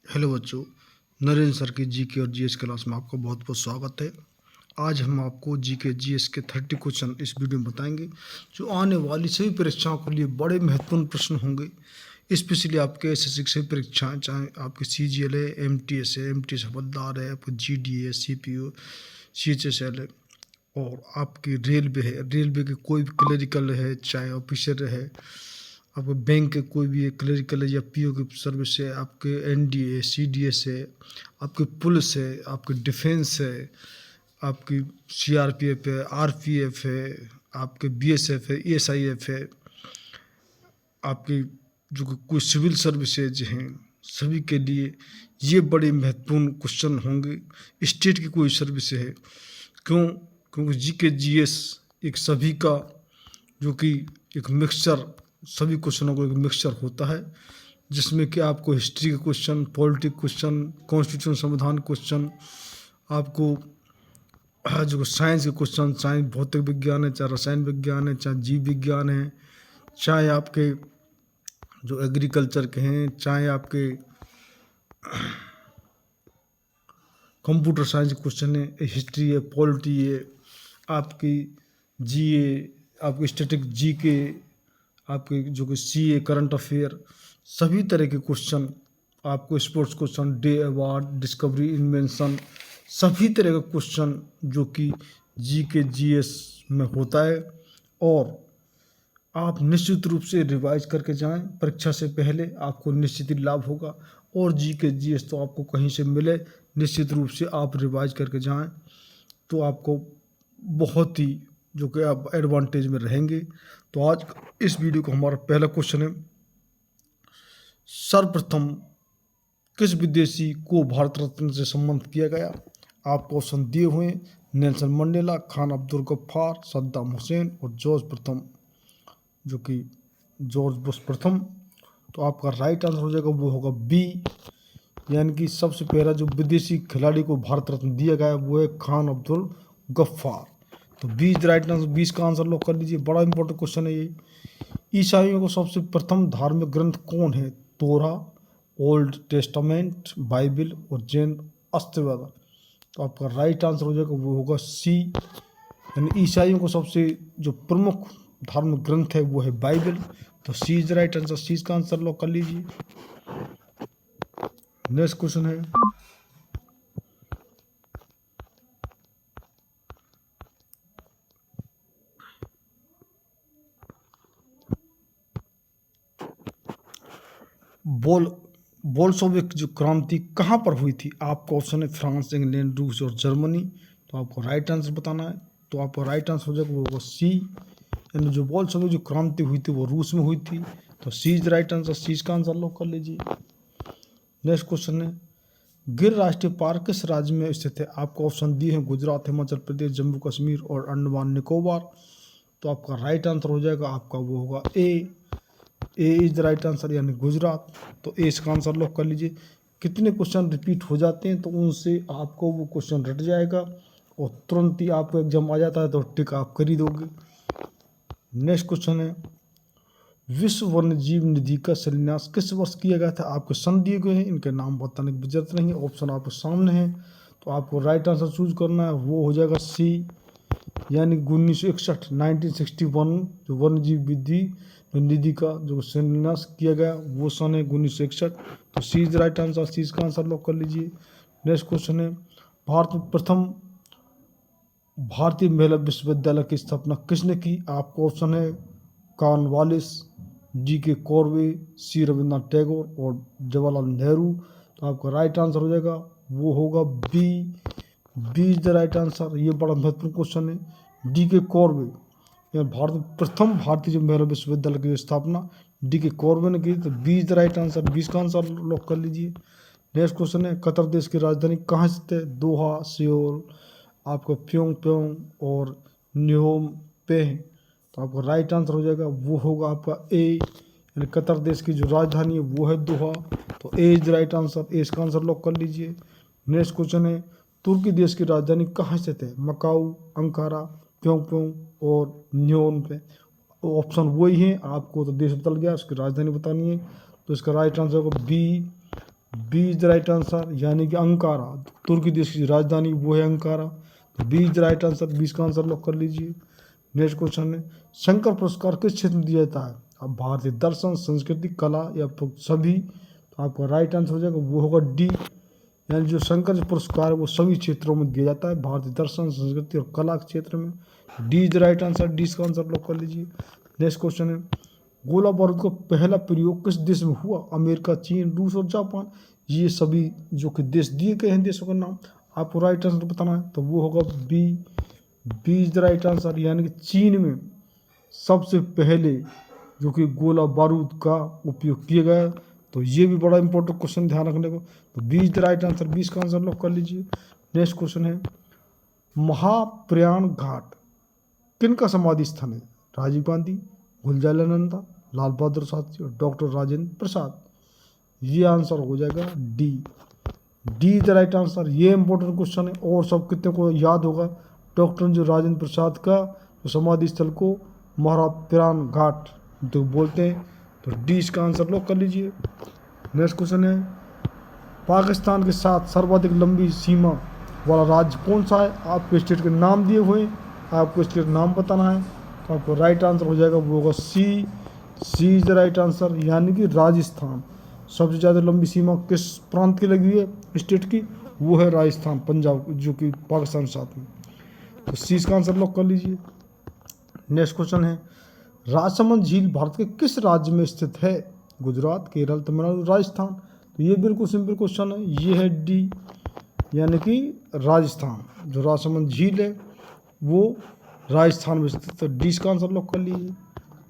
Hello बच्चों, Narendra sir की GK और जीएस क्लास में आपका बहुत बहुत स्वागत है। आज हम आपको जीके जीएस के 30 क्वेश्चन इस वीडियो में बताएंगे जो आने वाली सभी परीक्षाओं के लिए बड़े महत्वपूर्ण प्रश्न होंगे। स्पेशली आपके एसएससी की सभी परीक्षाएं, चाहे आपके सीजीएल है, एमटीएस है, एमटीएस हवलदार है, आपको जीडी है, सीपीओ, सीएचएसएल है, और आपकी रेलवे है। रेलवे के कोई भी क्लरिकल है, चाहे ऑफिसर है, आपके बैंक के कोई भी क्लरिकल है या पीओ की सर्विस है, आपके एनडीए, सीडीएस है, आपके पुलिस है, आपके डिफेंस है, आपकी सीआरपीएफ है, आरपीएफ है, आपके बीएसएफ है, एएसआईएफ है, आपकी जो कोई सिविल सर्विसेज हैं, सभी के लिए ये बड़े महत्वपूर्ण क्वेश्चन होंगे। स्टेट की कोई सर्विस है, क्योंकि जीके जीएस एक सभी का जो कि एक मिक्सचर, सभी क्वेश्चनों को एक मिक्सचर होता है, जिसमें कि आपको हिस्ट्री के क्वेश्चन, पॉलिटिक क्वेश्चन, कॉन्स्टिट्यूशन संविधान क्वेश्चन, आपको जो साइंस के क्वेश्चन, साइंस भौतिक विज्ञान है, चाहे रसायन विज्ञान है, चाहे जीव विज्ञान है, चाहे आपके जो एग्रीकल्चर के हैं, चाहे आपके कंप्यूटर साइंस के क्वेश्चन है, हिस्ट्री है, पॉलिटी है, आपकी जीए, आपकी स्टैटिक जीके, आपके जो कि सीए करंट अफेयर, सभी तरह के क्वेश्चन, आपको sports question, day award, discovery, invention, सभी तरह का क्वेश्चन जो कि जीके जीएस में होता है। और आप निश्चित रूप से रिवाइज करके जाएं, परीक्षा से पहले आपको निश्चित ही लाभ होगा। और जीके जीएस तो आपको कहीं से मिले, निश्चित रूप से आप रिवाइज करके जाएं तो आपको बहुत ही जो कि आप एडवांटेज में रहेंगे। तो आज इस वीडियो को हमारा पहला क्वेश्चन है, सर्वप्रथम किस विदेशी को भारत रत्न से सम्मानित किया गया? आपको ऑप्शन दिए हुए हैं, नेल्सन मंडेला, खान अब्दुल गफ्फार, सद्दाम हुसैन और जॉर्ज प्रथम, जो कि जॉर्ज बुश प्रथम। तो आपका राइट आंसर हो जाएगा, वो होगा बी, यानी कि सबसे पहला जो विदेशी खिलाड़ी को भारत रत्न दिया गया वो है खान अब्दुल गफ्फार। तो 20 राइट आंसर, 20 का आंसर लॉक कर लीजिए। बड़ा इंपॉर्टेंट क्वेश्चन है ये। ईसाइयों को सबसे प्रथम धार्मिक ग्रंथ कौन है? तोरा, ओल्ड टेस्टामेंट, बाइबिल और जैन अष्टवेद। तो आपका राइट आंसर हो जाएगा, वो होगा सी, यानी ईसाइयों को सबसे जो प्रमुख धार्मिक ग्रंथ है वो है बाइबिल। तो सी इज राइट आंसर, सी का आंसर लॉक कर लीजिए। नेक्स्ट क्वेश्चन है, बोल्शेविक जो क्रांति कहाँ पर हुई थी? आपका ऑप्शन है फ्रांस, इंग्लैंड, रूस और जर्मनी। तो आपको राइट आंसर बताना है। तो आपका राइट आंसर हो जाएगा वो होगा सी, यानी जो बोल्शेविक जो क्रांति हुई थी वो रूस में हुई थी। तो सी इज राइट आंसर, सी का आंसर लॉक कर लीजिए। नेक्स्ट क्वेश्चन है, गिर राष्ट्रीय पार्क किस राज्य में स्थित है? आपको ऑप्शन दिए हैं गुजरात, हिमाचल प्रदेश, जम्मू कश्मीर और अंडमान निकोबार। तो आपका राइट आंसर हो जाएगा, आपका वो होगा ए इज द राइट आंसर, यानी गुजरात। तो ए इसका आंसर लॉक कर लीजिए। कितने क्वेश्चन रिपीट हो जाते हैं तो उनसे आपको वो क्वेश्चन रट जाएगा और तुरंत ही आपको एग्जाम आ जाता है तो टिक आप कर ही दोगे। नेक्स्ट क्वेश्चन है, विश्व वन्यजीव निधि का शिलान्यास किस वर्ष किया गया था? आपके सन दिए गए हैं, इनके नाम बताने की जरूरत नहीं है, ऑप्शन आपके सामने है। तो आपको राइट आंसर चूज करना है, वो हो जाएगा सी, यानी 1961, 1961 जो वन्यजीव निधि का जो शिलान्यास किया गया वो सन है 1961। तो सी इज राइट आंसर, सी का आंसर लॉक कर लीजिए। नेक्स्ट क्वेश्चन है, भारत में प्रथम भारतीय महिला विश्वविद्यालय की स्थापना किसने की? आपको ऑप्शन है कॉर्नवालिस, जी के कॉर्वे, सी रविन्द्रनाथ टैगोर और जवाहरलाल नेहरू। तो आपका राइट आंसर हो जाएगा, वो होगा B is the right answer. ये बड़ा महत्वपूर्ण क्वेश्चन है। डी के कॉर्वे, भारत में प्रथम भारतीय जो महिला विश्वविद्यालय की स्थापना डी के कॉर्वे ने की। तो B is the right answer, 20 का आंसर लॉक कर लीजिए। नेक्स्ट क्वेश्चन है, कतर देश की राजधानी कहाँ स्थित है? दोहा, सियोल, आपका प्योंग और न्योम पे। तो आपका राइट आंसर हो जाएगा, वो होगा आपका ए, यानी कतर देश की जो राजधानी है वो है दोहा। तो ए इज राइट आंसर, ए इसका आंसर लॉक कर लीजिए। नेक्स्ट क्वेश्चन है, तुर्की देश की राजधानी कहाँ स्थित है? मकाऊ, अंकारा, प्योंग और न्योम पे। ऑप्शन वही है, आपको तो देश बदल गया, उसकी राजधानी बतानी है। तो इसका राइट आंसर होगा B, B is the right answer, यानी कि अंकारा, तुर्की देश की राजधानी वो है अंकारा। तो B is the right answer, 20 का आंसर लॉक कर लीजिए। नेक्स्ट क्वेश्चन है, शंकर पुरस्कार किस क्षेत्र में दिया जाता है? अब भारतीय दर्शन, संस्कृति, कला या सभी? तो आपका राइट आंसर हो जाएगा वो होगा डी, यानी जो शंकर पुरस्कार है वो सभी क्षेत्रों में दिया जाता है, भारतीय दर्शन, संस्कृति और कला के क्षेत्र में। D is the right answer, D का आंसर लॉक कर लीजिए। नेक्स्ट क्वेश्चन है, गोला बारूद का पहला प्रयोग किस देश में हुआ? अमेरिका, चीन, रूस और जापान। ये सभी जो कि देश दिए गए हैं देशों का नाम, आपको राइट आंसर बताना है, तो वो होगा B, B is the right answer, यानी कि चीन में सबसे पहले जो कि गोला बारूद का उपयोग किया गया। तो ये भी बड़ा इंपॉर्टेंट क्वेश्चन, ध्यान रखने को। तो B is the right answer, 20 का आंसर लॉक कर लीजिए। नेक्स्ट क्वेश्चन है, महाप्रयाण घाट किन का समाधि स्थान है? राजीव गांधी, गुलजारीलाल, लाल बहादुर शास्त्री और डॉक्टर राजेंद्र प्रसाद। ये आंसर हो जाएगा D, D is the right answer. ये इंपॉर्टेंट क्वेश्चन है और सब कितने को याद होगा, डॉक्टर जो राजेंद्र प्रसाद का जो समाधि स्थल को महाप्रयाण घाट तो बोलते हैं। तो डी इसका आंसर लॉक कर लीजिए। नेक्स्ट क्वेश्चन है, पाकिस्तान के साथ सर्वाधिक लंबी सीमा वाला राज्य कौन सा है? आपको स्टेट के नाम दिए हुए हैं, आपको स्टेट नाम बताना है। तो आपको राइट आंसर हो जाएगा वो होगा सी, सी इज द राइट आंसर, यानी कि राजस्थान। सबसे ज़्यादा लंबी सीमा किस प्रांत की लगी हुई है स्टेट की? वो है राजस्थान, पंजाब, जो कि पाकिस्तान के साथ में। तो सी इसका आंसर लॉक कर लीजिए। नेक्स्ट क्वेश्चन है, राजसमंद झील भारत के किस राज्य में स्थित है? गुजरात, केरल, तमिलनाडु, राजस्थान। तो ये बिल्कुल सिंपल क्वेश्चन है, ये है डी, यानी कि राजस्थान। जो राजसमंद झील है वो राजस्थान में स्थित, तो डी का आंसर लॉक कर लीजिए।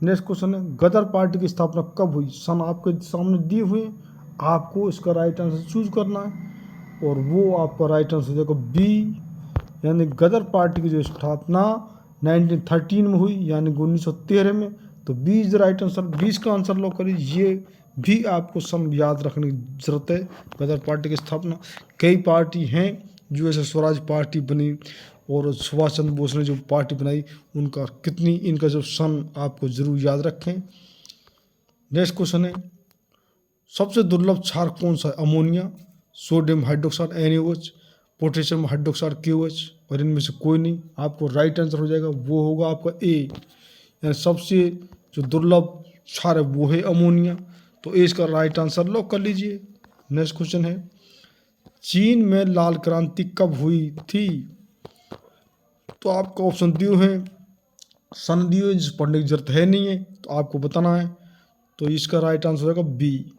नेक्स्ट क्वेश्चन है, गदर पार्टी की स्थापना कब हुई? सन आपके सामने दिए हुए हैं, आपको इसका राइट आंसर चूज करना है और वो आपका राइट आंसर हो जाएगा बी, यानी गदर पार्टी की जो स्थापना 1913 में हुई, यानी 1913 में। तो B is the right answer, 20 का आंसर लॉक करिए। ये भी आपको सब याद रखने की जरूरत है, गदर पार्टी की स्थापना। कई पार्टी हैं जो ऐसे स्वराज पार्टी बनी और सुभाष चंद्र बोस ने जो पार्टी बनाई, उनका कितनी इनका जो सन आपको जरूर याद रखें। नेक्स्ट क्वेश्चन है, सबसे दुर्लभ क्षार कौन सा है? Ammonia, sodium hydroxide NaOH, potassium hydroxide KOH, और इनमें से कोई नहीं। आपको राइट आंसर हो जाएगा वो होगा आपका ए, यानी सबसे जो दुर्लभ क्षार है वो है अमोनिया। तो ए इसका राइट आंसर लॉक कर लीजिए। नेक्स्ट क्वेश्चन है, चीन में लाल क्रांति कब हुई थी? तो आपको ऑप्शन दिए हैं, सन दिए हुए, जिस पढ़ने की जरूरत है नहीं है, तो आपको बताना है। तो इसका राइट आंसर हो जाएगा बी,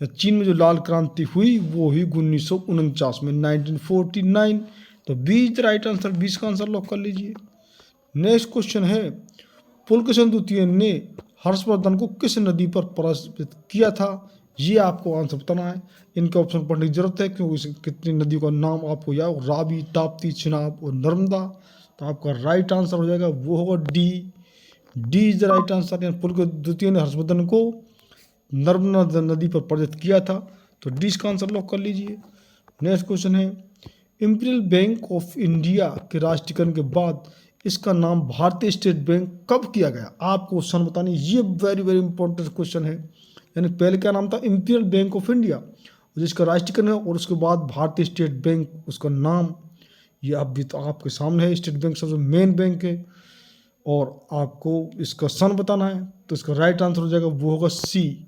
चीन में जो लाल क्रांति हुई वो हुई 1949 में, 1949। तो B is the right answer, 20 का आंसर लॉक कर लीजिए। नेक्स्ट क्वेश्चन है, पुलकेशिन द्वितीय ने हर्षवर्धन को किस नदी पर पराजित किया था? ये आपको आंसर बताना है। इनके ऑप्शन पढ़ने की जरूरत है क्योंकि कितनी नदियों का नाम आपको याद, रावी, ताप्ती, चिनाब और नर्मदा। तो आपका राइट आंसर हो जाएगा वो होगा D, D is the right answer, यानी पुलकेशिन द्वितीय ने हर्षवर्धन को नर्मदा नदी पर पराजित किया था। तो डी का आंसर लॉक कर लीजिए। नेक्स्ट क्वेश्चन है, इंपीरियल बैंक ऑफ इंडिया के राष्ट्रीयकरण के बाद इसका नाम भारतीय स्टेट बैंक कब किया गया? आपको क्वेश्चन बतानी, ये वेरी वेरी इंपॉर्टेंट क्वेश्चन है। यानी पहले क्या नाम था? इंपीरियल बैंक ऑफ इंडिया, जिसका राष्ट्रीयकरण है, और उसके बाद भारतीय स्टेट बैंक उसका नाम। ये अभी तो आपके सामने है, स्टेट बैंक सबसे मेन बैंक है और आपको इसका सन बताना है। तो इसका राइट आंसर हो जाएगा वो होगा सी,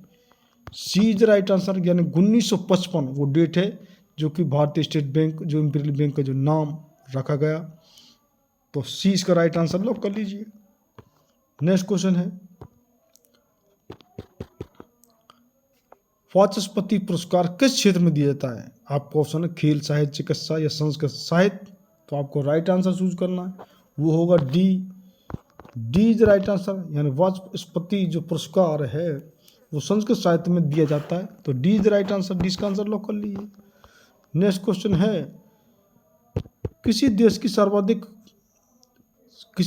सी इज द राइट आंसर, यानी 1955 वो डेट है जो कि भारतीय स्टेट बैंक जो इंपीरियल बैंक का जो नाम रखा गया। तो सी इसका राइट आंसर लॉक कर लीजिए। नेक्स्ट क्वेश्चन है, वाचस्पति पुरस्कार किस क्षेत्र में दिया जाता है? आपको ऑप्शन है खेल, साहित्य, चिकित्सा या संस्कृत साहित्य। तो आपको राइट आंसर चूज करना है, वो होगा D, D is the right answer, यानी वाचस्पति जो पुरस्कार है वो संस्कृत साहित्य में दिया जाता है। तो D is the right answer, D का आंसर लॉक कर लीजिए। नेक्स्ट क्वेश्चन है, किसी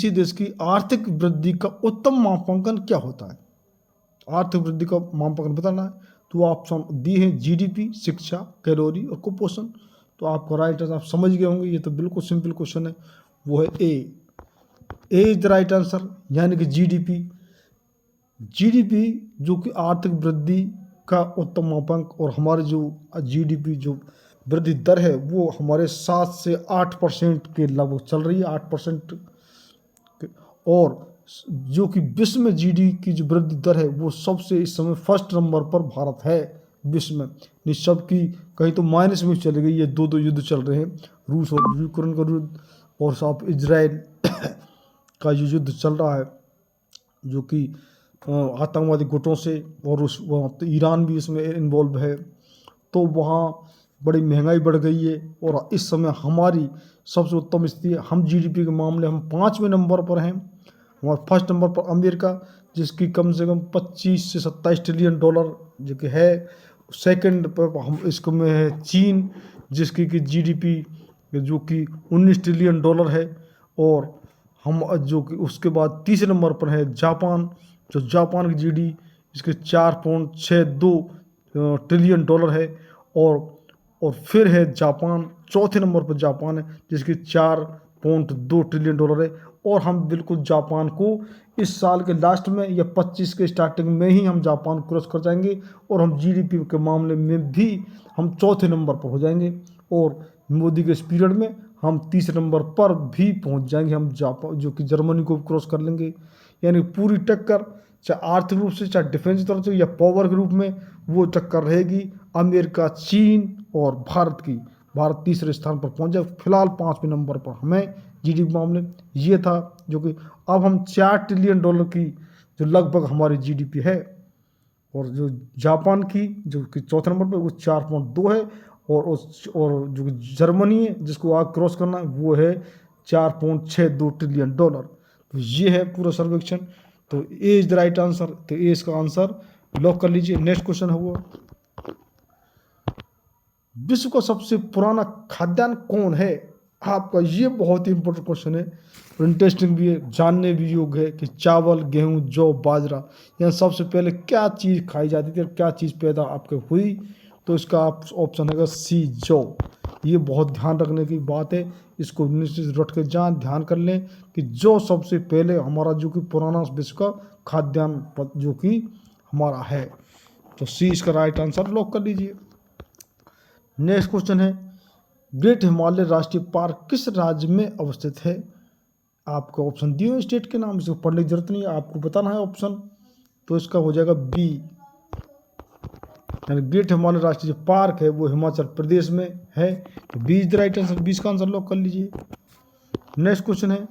देश की आर्थिक वृद्धि का उत्तम मापांकन क्या होता है? आर्थिक वृद्धि का मापांकन बताना है। तो ऑप्शन दिए हैं जीडीपी, शिक्षा, कैलोरी और कुपोषण। तो आपका राइट आंसर आप समझ गए होंगे, ये तो बिल्कुल सिंपल क्वेश्चन है, वो है ए इज द राइट आंसर, यानी कि जीडीपी। जीडीपी जो कि आर्थिक वृद्धि का उत्तम मापांक, और हमारी जो जीडीपी जो वृद्धि दर है वो हमारे 7 से 8% के लगभग चल रही है, 8%। और जो कि विश्व में जीडी की जो वृद्धि दर है वो सबसे इस समय फर्स्ट नंबर पर भारत है विश्व में। निश्चय की कहीं तो माइनस में चली गई, ये दो युद्ध चल रहे हैं, रूस और यूक्रेन का युद्ध, और साथ इजराइल का जो युद्ध चल रहा है जो कि आतंकवादी गुटों से, और उस वहाँ तो ईरान भी इसमें इन्वॉल्व है। तो वहाँ बड़ी महंगाई बढ़ गई है, और इस समय हमारी सबसे उत्तम स्थिति है। हम जीडीपी के मामले हम 5वें नंबर पर हैं। हमारे फर्स्ट नंबर पर अमेरिका, जिसकी कम से कम 25 से 27 ट्रिलियन डॉलर जो कि है। सेकंड पर हम इसको में है चीन, जिसकी कि जीडीपी जो कि 19 ट्रिलियन डॉलर है। और हम जो कि उसके बाद तीसरे नंबर पर है जापान, जो जापान की जीडी इसके 4.62 ट्रिलियन डॉलर है। और फिर है जापान, चौथे नंबर पर जापान है जिसकी 4.2 ट्रिलियन डॉलर है। और हम बिल्कुल जापान को इस साल के लास्ट में या 25 के स्टार्टिंग में ही हम जापान क्रॉस कर जाएंगे, और हम जीडीपी के मामले में भी हम चौथे नंबर पर हो जाएंगे। और मोदी के इस पीरियड में हम तीसरे नंबर पर भी पहुंच जाएंगे, हम जापान जो कि जर्मनी को क्रॉस कर लेंगे। यानी पूरी टक्कर, चाहे आर्थिक रूप से, चाहे डिफेंस की तरफ से, या पावर के रूप में, वो टक्कर रहेगी अमेरिका, चीन और भारत की। भारत तीसरे स्थान पर पहुंच जाए, फिलहाल 5वें नंबर पर हमें जीडीपी मामले। ये था जो कि अब हम 4 ट्रिलियन डॉलर की जो लगभग हमारी जीडीपी है, और जो जापान की जो कि चौथे नंबर पर वो 4.2 है, और जो जर्मनी है जिसको आगे क्रॉस करना है वो है 4.62 ट्रिलियन डॉलर। तो ये है पूरा सर्वेक्षण। तो ए इज द राइट आंसर, तो ए इसका आंसर लॉक कर लीजिए। नेक्स्ट क्वेश्चन है वो, विश्व का सबसे पुराना खाद्यान्न कौन है? आपका ये बहुत ही इंपॉर्टेंट क्वेश्चन है, और इंटरेस्टिंग भी है, जानने भी योग्य है कि चावल, गेहूं, जौ, बाजरा, यहाँ सबसे पहले क्या चीज़ खाई जाती थी और क्या चीज़ पैदा आपके हुई? तो इसका ऑप्शन है सी, जौ। ये बहुत ध्यान रखने की बात है, इसको निश्चित रट के ध्यान कर लें कि जौ सबसे पहले हमारा जो कि पुराना विश्व का खाद्यान्न जो कि हमारा है। तो सी इसका राइट आंसर लॉक कर लीजिए। नेक्स्ट क्वेश्चन है, ग्रेट हिमालय राष्ट्रीय पार्क किस राज्य में अवस्थित है? आपको ऑप्शन दिए हुए स्टेट के नाम, इसको पढ़ने की जरूरत नहीं है, आपको बताना है ऑप्शन। तो इसका हो जाएगा बी, यानी ग्रेट हिमालय राष्ट्रीय पार्क है वो हिमाचल प्रदेश में है। तो B is the right answer, 20 का आंसर लॉक कर लीजिए। नेक्स्ट क्वेश्चन है,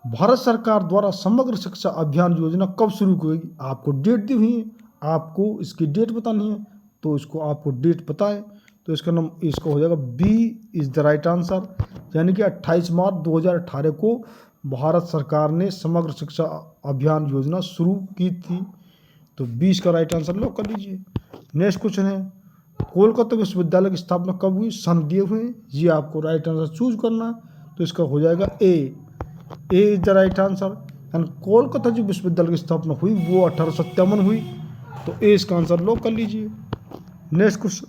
भारत सरकार द्वारा समग्र शिक्षा अभियान योजना कब शुरू की गई? आपको डेट दी हुई है, आपको इसकी डेट बतानी है, तो इसको आपको डेट पता है, तो इसका हो जाएगा B is the right answer, यानी कि 28 मार्च 2018 को भारत सरकार ने समग्र शिक्षा अभियान योजना शुरू की थी। तो 20 का राइट आंसर लॉक कर लीजिए। नेक्स्ट क्वेश्चन है, कोलकाता विश्वविद्यालय की स्थापना कब हुई? सन दिए हुए हैं, ये आपको राइट आंसर चूज करना है। तो इसका हो जाएगा A is the right answer, and Kolkata जो विश्वविद्यालय की स्थापना हुई वो 1857 हुई। तो ए इसका आंसर लॉक कर लीजिए। नेक्स्ट क्वेश्चन,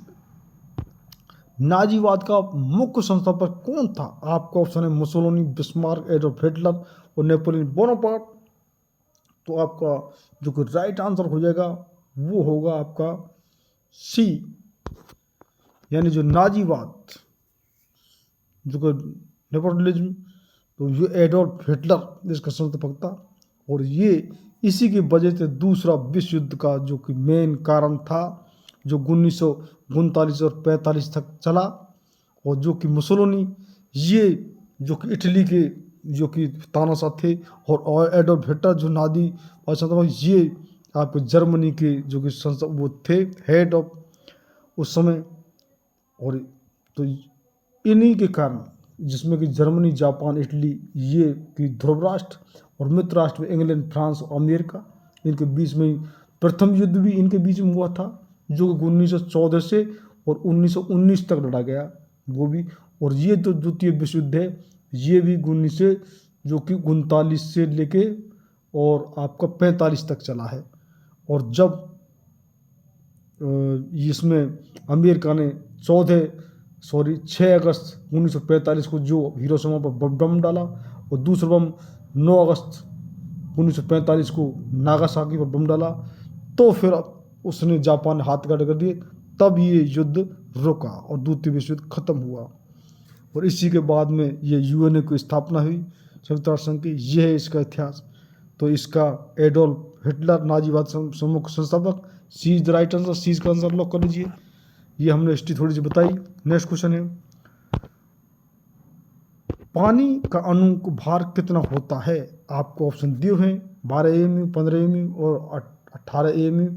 नाजीवाद का मुख्य संस्थापक कौन था? आपका ऑप्शन है मुसोलिनी, बिस्मार्क, एडोल्फ हिटलर और नेपोलियन बोनापार्ट। तो आपका जो कि राइट आंसर हो जाएगा वो होगा आपका सी, यानी जो नाजीवाद जो कि नेपोलियनिज्म, तो ये एडोल्फ हिटलर इसका संस्थापक था। और ये इसी की वजह से दूसरा विश्व युद्ध का जो कि मेन कारण था, जो 1939 और 45 तक चला। और जो कि मुसोलिनी, ये जो कि इटली के जो कि तानाशाह थे, और एडोल्फ हिटलर जो नादी और संस्थापक, ये आपके जर्मनी के जो कि वो थे हेड ऑफ उस समय। और तो इन्हीं के कारण, जिसमें कि जर्मनी, जापान, इटली, ये कि ध्रुव राष्ट्र, और मित्र राष्ट्र में इंग्लैंड, फ्रांस और अमेरिका, इनके बीच में प्रथम युद्ध भी इनके बीच में हुआ था, जो कि 1914 से और 1919 तक लड़ा गया वो भी। और ये जो द्वितीय विश्व युद्ध है ये भी 1939 से लेके और आपका 45 तक चला है। और जब इसमें अमेरिका ने 6 अगस्त 1945 को जो हिरोशिमा पर बम डाला, और दूसरा बम 9 अगस्त 1945 को नागासाकी पर बम डाला, तो फिर उसने जापान हाथ खड़े कर दिए, तब ये युद्ध रुका और द्वितीय विश्व युद्ध खत्म हुआ। और इसी के बाद में ये यूएनए की स्थापना हुई, संयुक्त राष्ट्र संघ की। यह है इसका इतिहास। तो इसका एडोल्फ हिटलर नाजीवाद मुख्य संस्थापक। सी इज द राइट आंसर, सी का आंसर लॉक कर लीजिए। ये हमने हिस्ट्री थोड़ी सी बताई। नेक्स्ट क्वेश्चन है, पानी का अणु को भार कितना होता है? आपको ऑप्शन दिए हैं 12 एमयू, 15 एमयू और 18 एमयू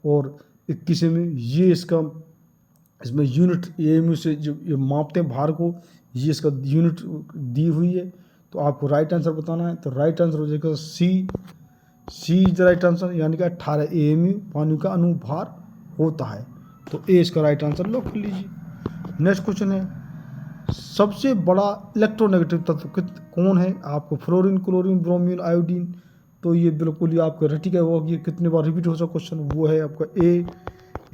और 21 एमयू। ये इसका इसमें यूनिट एमयू से जो ये मापते हैं भार को, ये इसका यूनिट दी हुई है। तो आपको राइट आंसर बताना है। तो राइट आंसर हो जाएगा सी इज द राइट आंसर, यानी कि 18 एमयू पानी का अनुभार होता है। तो ए इसका राइट आंसर लॉक कर लीजिए। नेक्स्ट क्वेश्चन है, सबसे बड़ा इलेक्ट्रोनेगेटिव तत्व कौन है? आपको फ्लोरीन, क्लोरीन, ब्रोमीन, आयोडीन। तो ये बिल्कुल ही आपको रटी का होगा, ये कितने बार रिपीट हो सकता क्वेश्चन, वो है आपका A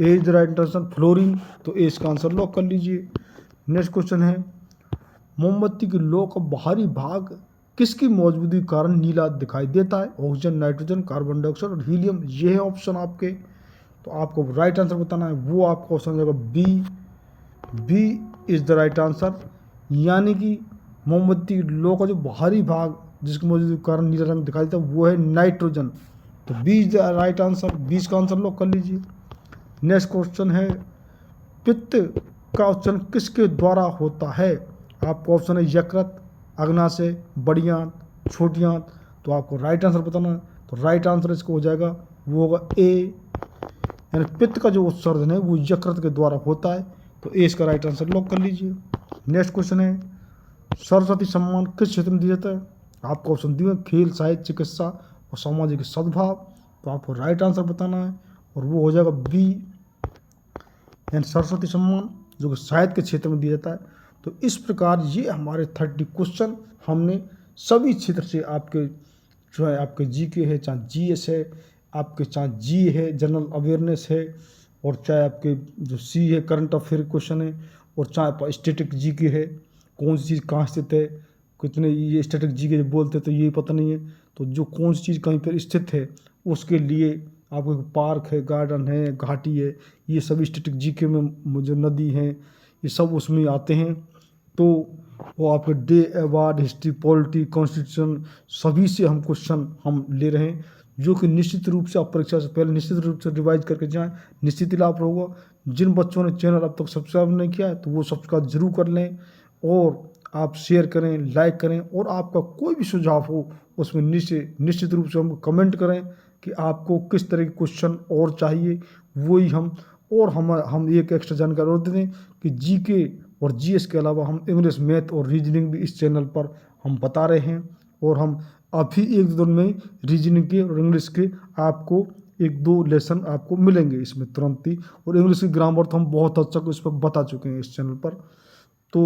is the right answer fluorine. तो ए इसका आंसर लॉक कर लीजिए। नेक्स्ट क्वेश्चन है, मोमबत्ती की लौ का बाहरी भाग किसकी मौजूदगी के कारण नीला दिखाई देता है? ऑक्सीजन, नाइट्रोजन, कार्बन डाइऑक्साइड और हीलियम। ये है ऑप्शन आपके। तो आपको राइट आंसर बताना है, वो आपका ऑप्शन हो जाएगा B is the right answer, यानी कि मोमबत्ती की लौ का जो बाहरी भाग जिसकी मौजूदगी के कारण नीला रंग दिखाई देता है वो है नाइट्रोजन। तो B is the right answer, 20 का आंसर लॉक कर लीजिए। नेक्स्ट क्वेश्चन है, पित्त का उच्चारण किसके द्वारा होता है? आपको ऑप्शन है यकृत, अग्नाशय, बड़ी आंत, छोटी आंत। तो आपको राइट आंसर बताना है। तो राइट आंसर इसको हो जाएगा, वो होगा ए, यानी पित्त का जो उत्सर्जन है वो यकृत के द्वारा होता है। तो ए इसका राइट आंसर लॉक कर लीजिए। नेक्स्ट क्वेश्चन है, सरस्वती सम्मान किस क्षेत्र में दिया जाता है? आपको ऑप्शन दिए खेल, साहित्य, चिकित्सा और सामाजिक सद्भाव। तो आपको राइट आंसर बताना है और वो हो जाएगा बी, यानी सरस्वती सम्मान जो कि साहित्य के क्षेत्र में दिया जाता है। तो इस प्रकार ये हमारे 30 क्वेश्चन हमने सभी क्षेत्र से आपके जो है आपके जीके है, चाहे जीएस है, आपके चाहे जी है, जनरल अवेयरनेस है, और चाहे आपके जो सी है करंट अफेयर क्वेश्चन है, और चाहे स्टैटिक जीके है, कौन सी चीज़ कहाँ स्थित है, कितने ये स्टैटिक जीके बोलते तो ये पता नहीं है। तो जो कौन सी चीज़ कहीं पर स्थित है उसके लिए आपको पार्क है, गार्डन है, घाटी है, ये सभी स्टैटिक जीके में जो नदी हैं ये सब उसमें आते हैं। तो वो आपके day award, history, polity, constitution सभी से हम क्वेश्चन हम ले रहे हैं, जो कि निश्चित रूप से आप परीक्षा से पहले निश्चित रूप से रिवाइज करके जाएं, निश्चित ही लाभ होगा। जिन बच्चों ने चैनल अब तक सब्सक्राइब नहीं किया है तो वो सब्सक्राइब जरूर कर लें, और आप शेयर करें, लाइक करें, और आपका कोई भी सुझाव हो उसमें निश्चित रूप से हमको कमेंट करें कि आपको किस तरह के क्वेश्चन और चाहिए, वही हम एक एक्स्ट्रा जानकारी और दे दें कि जीके और जीएस के अलावा हम इंग्लिश, मैथ और रीजनिंग भी इस चैनल पर हम बता रहे हैं। और हम अभी 1-2 दिन में रीजनिंग के और इंग्लिश के आपको 1-2 लेसन आपको मिलेंगे इसमें तुरंत ही। और इंग्लिश की ग्रामर तो हम बहुत हद तक इस पर बता चुके हैं इस चैनल पर। तो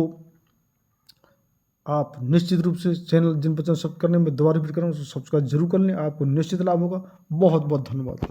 आप निश्चित रूप से चैनल जिन बच्चों सब्सक्राइब करने में दोबारा रिपीट करें, सब्सक्राइब जरूर कर लें, आपको निश्चित लाभ होगा। बहुत बहुत धन्यवाद।